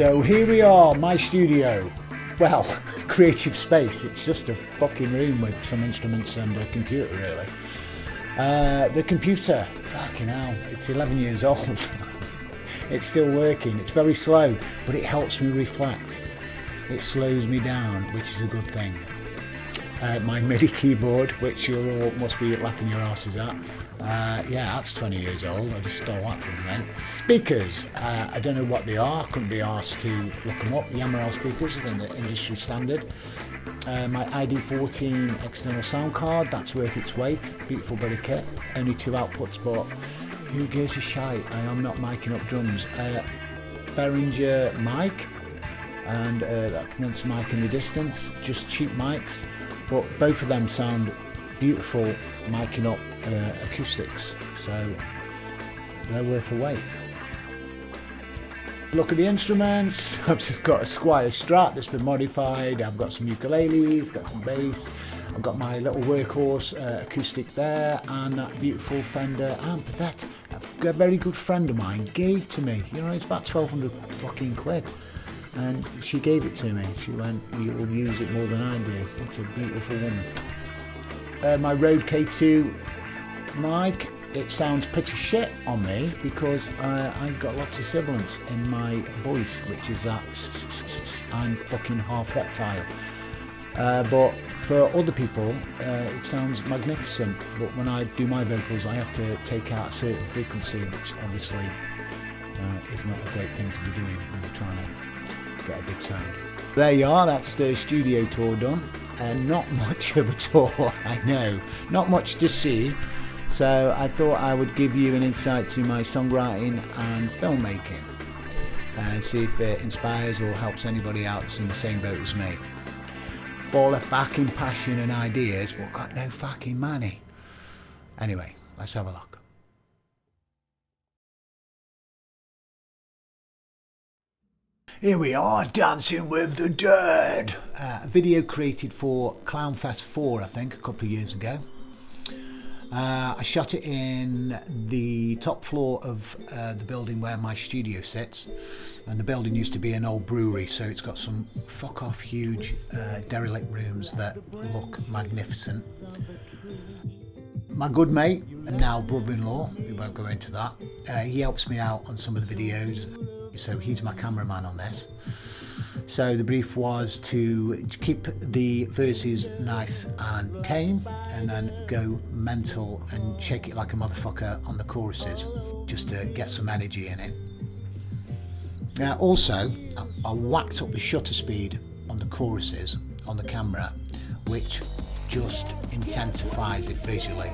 So here we are, my studio. Well, creative space. It's just a fucking room with some instruments and a computer, really. The computer, fucking hell, it's 11 years old. It's still working. It's very slow, but it helps me reflect. It slows me down, which is a good thing. My MIDI keyboard, which you all must be laughing your asses at. Yeah, that's 20 years old. I just stole that from them. Speakers, I don't know what they are. Couldn't be asked to look them up. Yamaha speakers, I think they're industry standard. My ID14 external sound card, that's worth its weight. Beautiful bit of kit. Only 2 outputs, but who gives a shite? I am not miking up drums. Behringer mic and that condenser mic in the distance. Just cheap mics, but both of them sound beautiful miking up acoustics, so they're worth the wait. Look at the instruments. I've just got a Squire Strat that's been modified. I've got some ukuleles, got some bass. I've got my little workhorse acoustic there, and that beautiful Fender amp that a very good friend of mine gave to me. You know, it's about 1,200 fucking quid. And she gave it to me. She went, "You will use it more than I do." It's a beautiful woman. My Rode K2 mic, it sounds pretty shit on me because I've got lots of sibilance in my voice, which is that I'm fucking half reptile. But for other people, it sounds magnificent. But when I do my vocals, I have to take out a certain frequency, which obviously is not a great thing to be doing when you're trying to get a big sound. There you are, that's the studio tour done. Not much of a tour, I know, not much to see, so I thought I would give you an insight to my songwriting and filmmaking and see if it inspires or helps anybody else in the same boat as me. Full of fucking passion and ideas, but got no fucking money. Anyway, let's have a look. Here we are, Dancing with the Dead. A video created for CLOWNFEST 4, I think, a couple of years ago. I shot it in the top floor of the building where my studio sits. And the building used to be an old brewery, so it's got some fuck-off huge derelict rooms that look magnificent. My good mate, and now brother-in-law, we won't go into that, he helps me out on some of the videos. So he's my cameraman on this. So the brief was to keep the verses nice and tame and then go mental and shake it like a motherfucker on the choruses, just to get some energy in it. Now also, I whacked up the shutter speed on the choruses on the camera, which just intensifies it visually.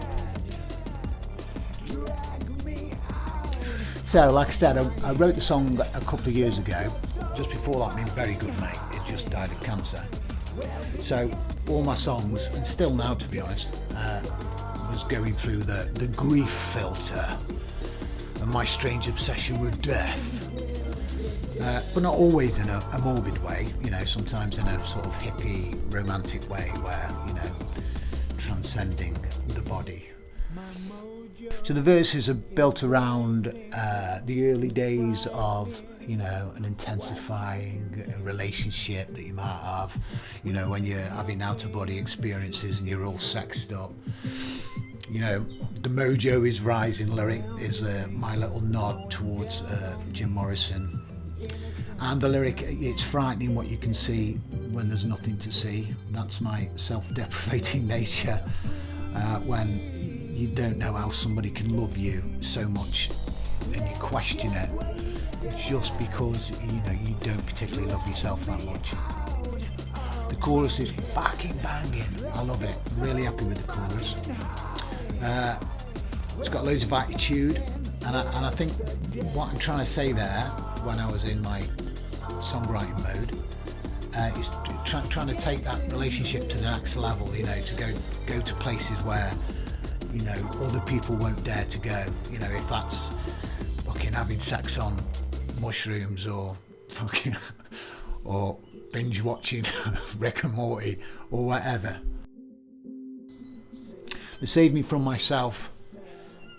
So, like I said, I wrote the song a couple of years ago. Just before that, my very good mate, it just died of cancer. So, all my songs, and still now to be honest, was going through the grief filter and my strange obsession with death. But not always in a morbid way, you know, sometimes in a sort of hippie, romantic way where, you know, transcending the body. So the verses are built around the early days of, you know, an intensifying relationship that you might have, you know, when you're having out-of-body experiences and you're all sexed up. You know, the Mojo is Rising lyric is my little nod towards Jim Morrison. And the lyric, it's frightening what you can see when there's nothing to see. That's my self-deprecating nature, when you don't know how somebody can love you so much and you question it just because you don't particularly love yourself that much. The chorus is fucking banging. I love it. I'm really happy with the chorus. It's got loads of attitude, and I think what I'm trying to say there when I was in my songwriting mode is trying to take that relationship to the next level, to go to places where other people won't dare to go, if that's fucking having sex on mushrooms or fucking or binge watching Rick and Morty or whatever. To save me from myself,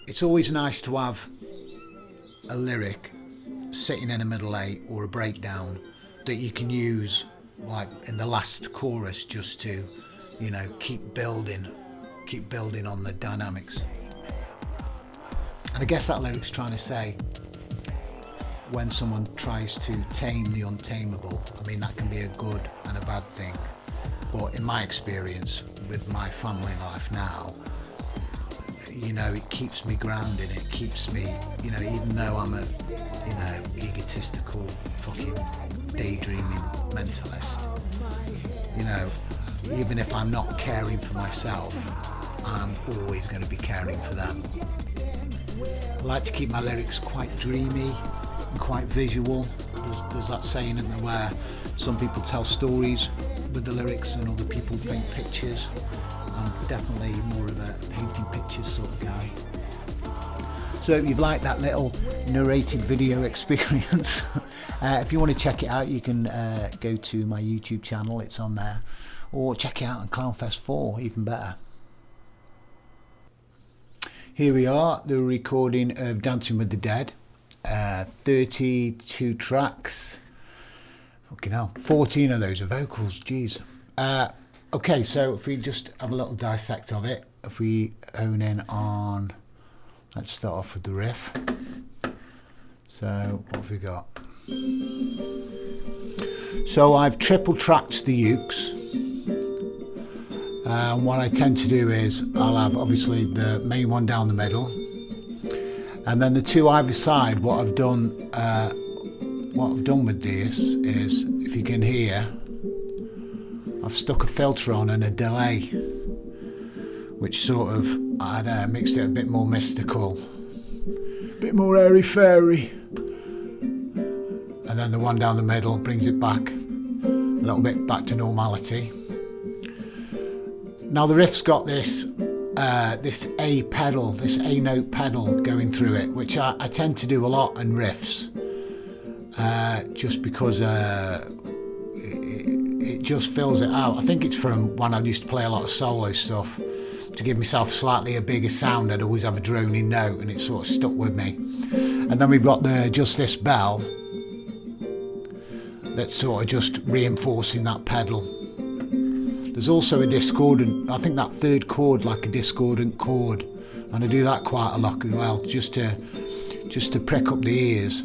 it's always nice to have a lyric sitting in a middle eight or a breakdown that you can use like in the last chorus just to keep building on the dynamics. And I guess that lyric's trying to say, when someone tries to tame the untamable, I mean, that can be a good and a bad thing, but in my experience with my family life now, it keeps me grounded. It keeps me, even though I'm a, egotistical, fucking daydreaming mentalist, even if I'm not caring for myself, I'm always going to be caring for them. I like to keep my lyrics quite dreamy and quite visual. There's that saying, isn't there, where some people tell stories with the lyrics and other people paint pictures. I'm definitely more of a painting pictures sort of guy. So if you've liked that little narrated video experience, if you want to check it out, you can go to my YouTube channel, it's on there, or check it out on CLOWNFEST 4, even better. Here we are, the recording of Dancing with the Dead, 32 tracks, fucking hell, 14 of those are vocals, jeez. Okay, so if we just have a little dissect of it, if we hone in on, let's start off with the riff. So what have we got? So I've triple tracked the ukes. And what I tend to do is I'll have obviously the main one down the middle, and then the two either side. What I've done with this is, if you can hear, I've stuck a filter on and a delay, which sort of, I don't know, makes it a bit more mystical, a bit more airy-fairy. And then the one down the middle brings it back a little bit back to normality. Now the riff's got this this A pedal, this A note pedal going through it, which I tend to do a lot in riffs, just because it just fills it out. I think it's from when I used to play a lot of solo stuff. To give myself slightly a bigger sound, I'd always have a droning note, and it sort of stuck with me. And then we've got the just this bell that's sort of just reinforcing that pedal. There's also a discordant, I think that third chord, like a discordant chord, and I do that quite a lot as well, just to prick up the ears.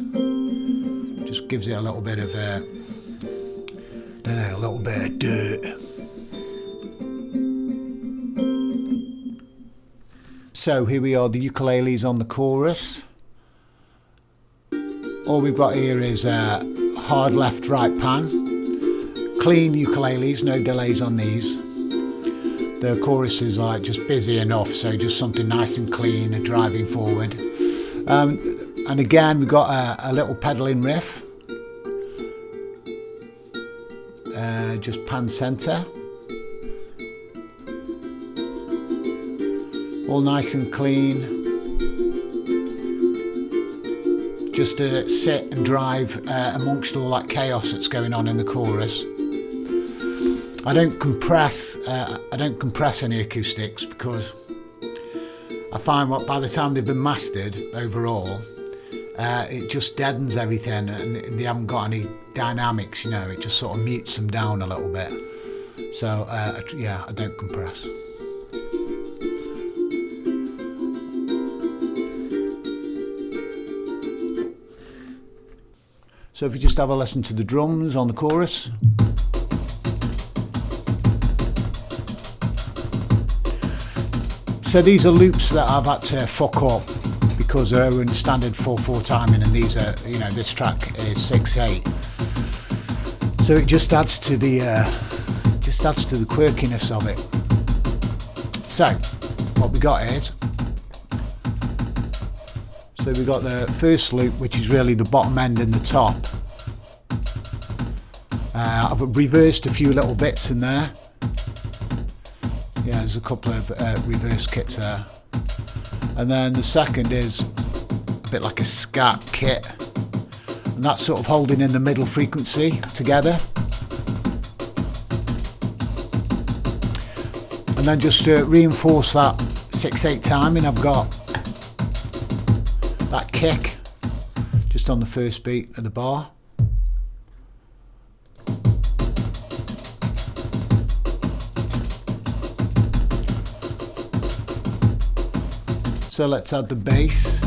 Just gives it a little bit of a little bit of dirt. So here we are, the ukuleles on the chorus. All we've got here is hard left, right pan. Clean ukuleles, no delays on these. The chorus is like just busy enough, so just something nice and clean and driving forward. And again, we've got a little pedaling riff. Just pan center. All nice and clean. Just to sit and drive amongst all that chaos that's going on in the chorus. I don't compress any acoustics, because I find by the time they've been mastered overall, it just deadens everything, and they haven't got any dynamics, it just sort of mutes them down a little bit. So yeah, I don't compress. So if you just have a listen to the drums on the chorus. So these are loops that I've had to fuck up because they're in standard 4/4 timing, and these are, you know, this track is 6/8. So it just adds to the quirkiness of it. So what we got is, so we got the first loop, which is really the bottom end and the top. I've reversed a few little bits in there. Yeah, there's a couple of reverse kits there. And then the second is a bit like a scat kit. And that's sort of holding in the middle frequency together. And then just to reinforce that 6/8 timing, I've got that kick just on the first beat of the bar. So let's add the bass.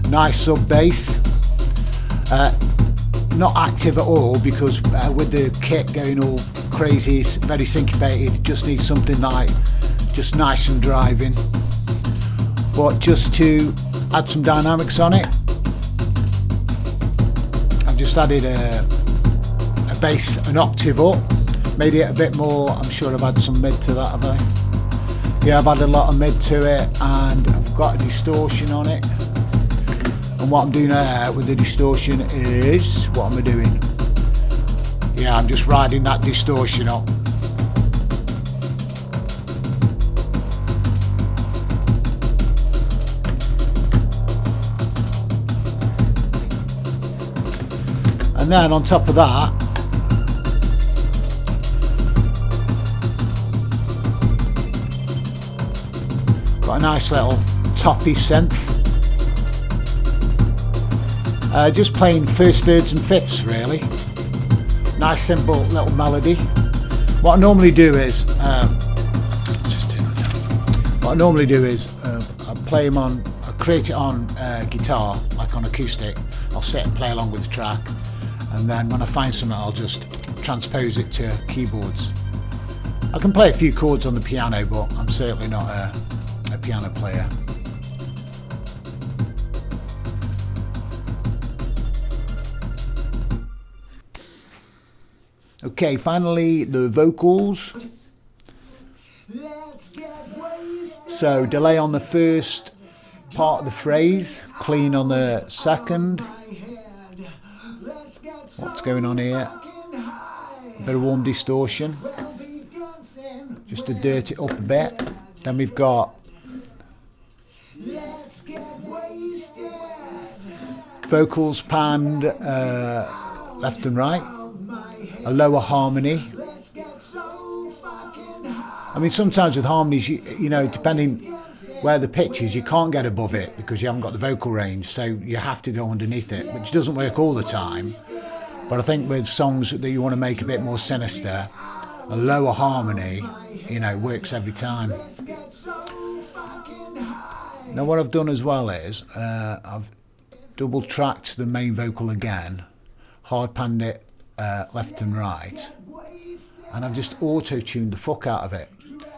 Nice sub bass. Not active at all, because with the kit going all crazy, it's very syncopated. It just needs something like just nice and driving. But just to add some dynamics on it, I've just added a bass an octave up, made it a bit more. I'm sure I've had some mid to that, have I? Yeah, I've added a lot of mid to it, and I've got a distortion on it. And what I'm doing with the distortion is, what am I doing? Yeah, I'm just riding that distortion up. And then on top of that, got a nice little toppy synth. Just playing first, thirds and fifths really. Nice simple little melody. What I normally do is, I play them on, I create it on guitar, like on acoustic. I'll sit and play along with the track, and then when I find something I'll just transpose it to keyboards. I can play a few chords on the piano, but I'm certainly not a piano player. Okay, finally the vocals. So delay on the first part of the phrase, clean on the second. What's going on here? A bit of warm distortion, just to dirt it up a bit. Then we've got vocals panned left and right, a lower harmony. I mean, sometimes with harmonies, you know, depending where the pitch is, you can't get above it because you haven't got the vocal range, so you have to go underneath it, which doesn't work all the time. But I think with songs that you want to make a bit more sinister, a lower harmony, you know, works every time. Now what I've done as well is I've double tracked the main vocal again, hard panned it left and right, and I've just auto-tuned the fuck out of it.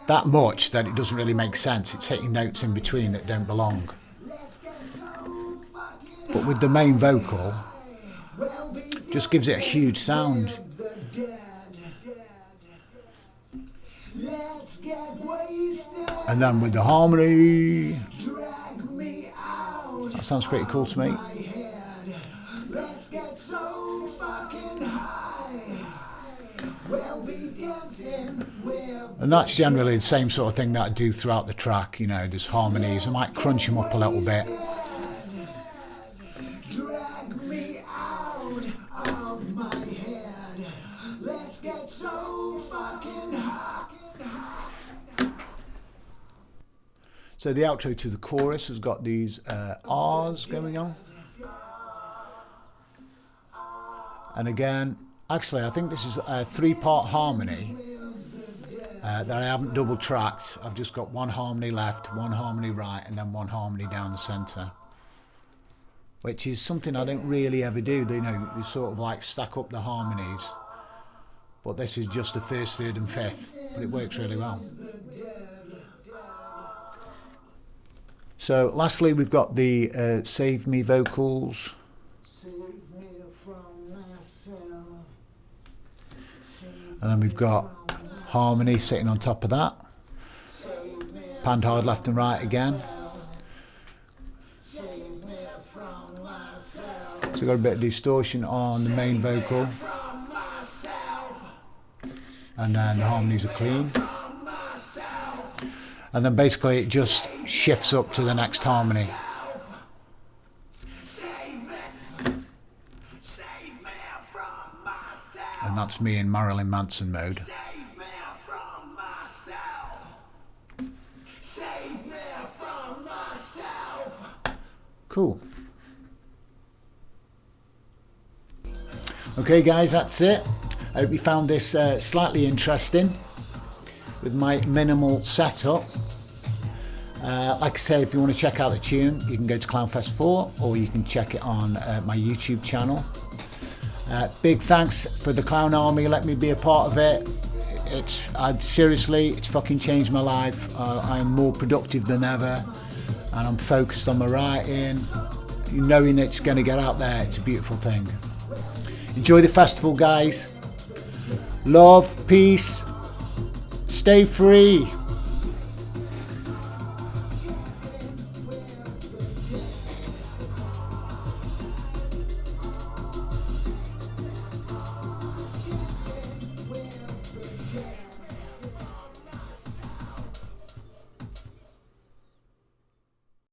That much that it doesn't really make sense. It's hitting notes in between that don't belong. But with the main vocal, just gives it a huge sound. And then with the harmony, that sounds pretty cool to me. And that's generally the same sort of thing that I do throughout the track, you know, there's harmonies. I might crunch them up a little bit. So the outro to the chorus has got these R's going on. And again, actually I think this is a 3-part harmony that I haven't double tracked. I've just got one harmony left, one harmony right, and then one harmony down the centre. which is something I don't really ever do. You know, you sort of like stack up the harmonies, but this is just the first, third and fifth, but it works really well. So lastly, we've got the Save Me vocals. And then we've got harmony sitting on top of that. Panned hard left and right again. So we've got a bit of distortion on the main vocal. And then the harmonies are clean. And then basically it just shifts up to the next harmony. And that's me in Marilyn Manson mode. Cool. Okay guys, that's it. I hope you found this slightly interesting with my minimal setup. Like I say, if you want to check out the tune, you can go to CLOWNFEST 4 or you can check it on my YouTube channel. Big thanks for the Clown Army, let me be a part of it. Seriously, it's fucking changed my life. I'm more productive than ever and I'm focused on my writing. Knowing it's going to get out there, it's a beautiful thing. Enjoy the festival guys. Love, peace, stay free.